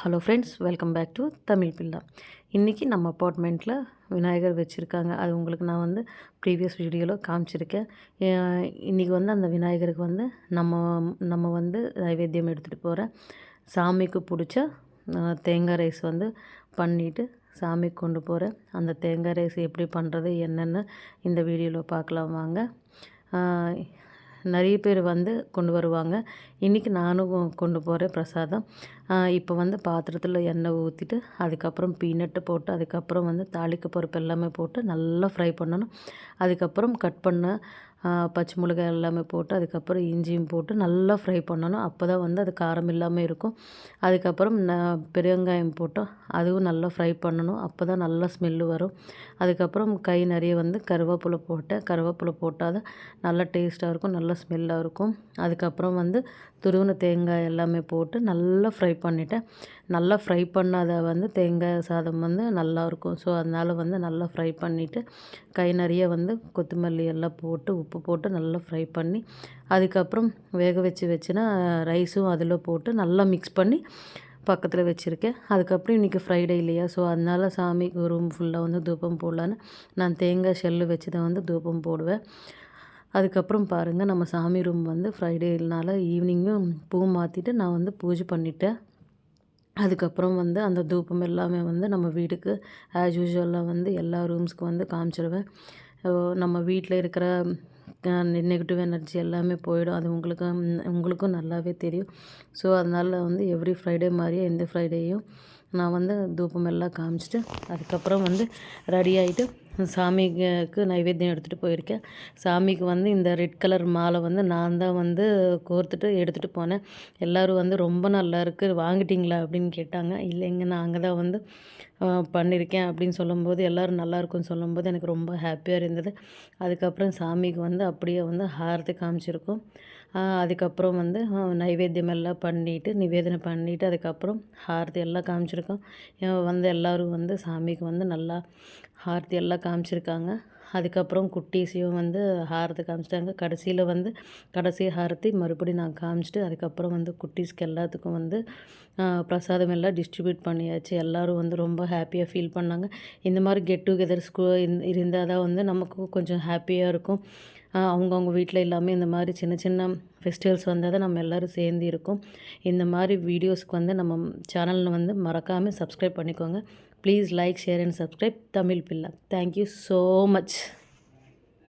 Hello friends, welcome back to Tamil பில்லா. இன்றைக்கி நம்ம அப்பார்ட்மெண்ட்டில் விநாயகர் வச்சுருக்காங்க. அது உங்களுக்கு நான் ப்ரீவியஸ் வீடியோவில் காமிச்சிருக்கேன். இன்றைக்கி அந்த விநாயகருக்கு நம்ம நைவேத்தியம் எடுத்துகிட்டு போகிறேன். சாமிக்கு பிடிச்ச தேங்காய் ரைஸ் பண்ணிவிட்டு சாமிக்கு கொண்டு போகிறேன். அந்த தேங்காய் ரைஸ் எப்படி பண்ணுறது என்னென்னு இந்த வீடியோவில் பார்க்கலாம் வாங்க. நிறைய பேர் கொண்டு வருவாங்க. இன்றைக்கி நானும் கொண்டு போகிறேன் பிரசாதம். இப்போ பாத்திரத்தில் எண்ணெய் ஊற்றிட்டு அதுக்கப்புறம் பீனட்டு போட்டு அதுக்கப்புறம் தாளிக்க பருப்பு எல்லாமே போட்டு நல்லா ஃப்ரை பண்ணணும். அதுக்கப்புறம் கட் பண்ண பச்சை மிளகாய் எல்லாமே போட்டு அதுக்கப்புறம் இஞ்சியும் போட்டு நல்லா ஃப்ரை பண்ணணும். அப்போ தான் அது காரம் இல்லாமல் இருக்கும். அதுக்கப்புறம் பெரிய வெங்காயம் போட்டு அதுவும் நல்லா ஃப்ரை பண்ணணும். அப்போ தான் நல்லா ஸ்மெல்லு வரும். அதுக்கப்புறம் கை நிறைய கருவேப்பிலை போட்டேன். கருவேப்பிலை போட்டால் தான் நல்லா டேஸ்ட்டாக இருக்கும், நல்லா ஸ்மெல்லாக இருக்கும். அதுக்கப்புறம் துருவின தேங்காய் எல்லாமே போட்டு நல்லா ஃப்ரை பண்ணிவிட்டேன். நல்லா ஃப்ரை பண்ணாத தேங்காய் சாதம் நல்லாயிருக்கும். ஸோ அதனால் நல்லா ஃப்ரை பண்ணிவிட்டு கை நிறைய கொத்தமல்லி எல்லாம் போட்டு உப்பு போட்டு நல்லா ஃப்ரை பண்ணி அதுக்கப்புறம் வேக வச்சுனா ரைஸும் அதில் போட்டு நல்லா மிக்ஸ் பண்ணி பக்கத்தில் வச்சுருக்கேன். அதுக்கப்புறம் இன்றைக்கி ஃப்ரைடே இல்லையா, ஸோ அதனால் சாமிக்கு ரூம் ஃபுல்லாக தூபம் போடலான்னு நான் தேங்காய் ஷெல்லு வச்சு தான் தூபம் போடுவேன். அதுக்கப்புறம் பாருங்கள், நம்ம சாமி ரூம் ஃப்ரைடேனால ஈவினிங்கும் பூ மாற்றிட்டு நான் பூஜை பண்ணிட்டேன். அதுக்கப்புறம் அந்த தூபம் எல்லாமே நம்ம வீட்டுக்கு ஆஸ் யூஷுவலாக எல்லா ரூம்ஸ்க்கு காமிச்சிடுவேன். நம்ம வீட்டில் இருக்கிற நெகட்டிவ் எனர்ஜி எல்லாமே போயிடும். அது உங்களுக்கும் நல்லாவே தெரியும். ஸோ அதனால் எவ்ரி ஃப்ரைடே மாதிரியே இந்த ஃப்ரைடேயும் நான் தூபம் எல்லாம் காமிச்சிட்டு அதுக்கப்புறம் ரெடி ஆகிட்டு சாமிக்கு நைவேத்தியம் எடுத்துகிட்டு போயிருக்கேன். சாமிக்கு இந்த ரெட் கலர் மாலை நான் தான் கோர்த்துட்டு எடுத்துகிட்டு போனேன். எல்லோரும் ரொம்ப நல்லா இருக்குது வாங்கிட்டீங்களா அப்படின்னு கேட்டாங்க. இல்லைங்க, நான் அங்கே தான் பண்ணியிருக்கேன் அப்படின்னு சொல்லும்போது எல்லோரும் நல்லாயிருக்குன்னு சொல்லும்போது எனக்கு ரொம்ப ஹாப்பியாக இருந்தது. அதுக்கப்புறம் சாமிக்கு அப்படியே ஹாரத்தை காமிச்சிருக்கோம். அதுக்கப்புறம் நைவேத்தியம் எல்லாம் பண்ணிவிட்டு நிவேதனை பண்ணிவிட்டு அதுக்கப்புறம் ஹாரத்தி எல்லாம் காமிச்சிருக்கோம். எல்லோரும் சாமிக்கு நல்லா ஹாரத்தி எல்லாம் காமிச்சிருக்காங்க. அதுக்கப்புறம் குட்டீஸையும் ஹாரத்தை காமிச்சிட்டாங்க. கடைசியில் கடைசி ஹாரத்தி மறுபடியும் நான் காமிச்சிட்டு அதுக்கப்புறம் குட்டீஸ்க்கு எல்லாத்துக்கும் பிரசாதம் எல்லாம் டிஸ்ட்ரிபியூட் பண்ணியாச்சு. எல்லோரும் ரொம்ப ஹாப்பியாக ஃபீல் பண்ணாங்க. இந்த மாதிரி கெட் டுகெதர்ஸ் இருந்தால் தான் நமக்கும் கொஞ்சம் ஹாப்பியாக இருக்கும். அவங்கவுங்க வீட்டில் எல்லாமே இந்த மாதிரி சின்ன சின்ன ஃபெஸ்டிவல்ஸ் வந்தால் தான் நம்ம எல்லோரும் சேர்ந்து இருக்கோம். இந்த மாதிரி வீடியோஸ்க்கு நம்ம சேனலில் மறக்காமல் சப்ஸ்கிரைப் பண்ணிக்கோங்க. Please like, share and subscribe Tamil Billa. Thank you so much.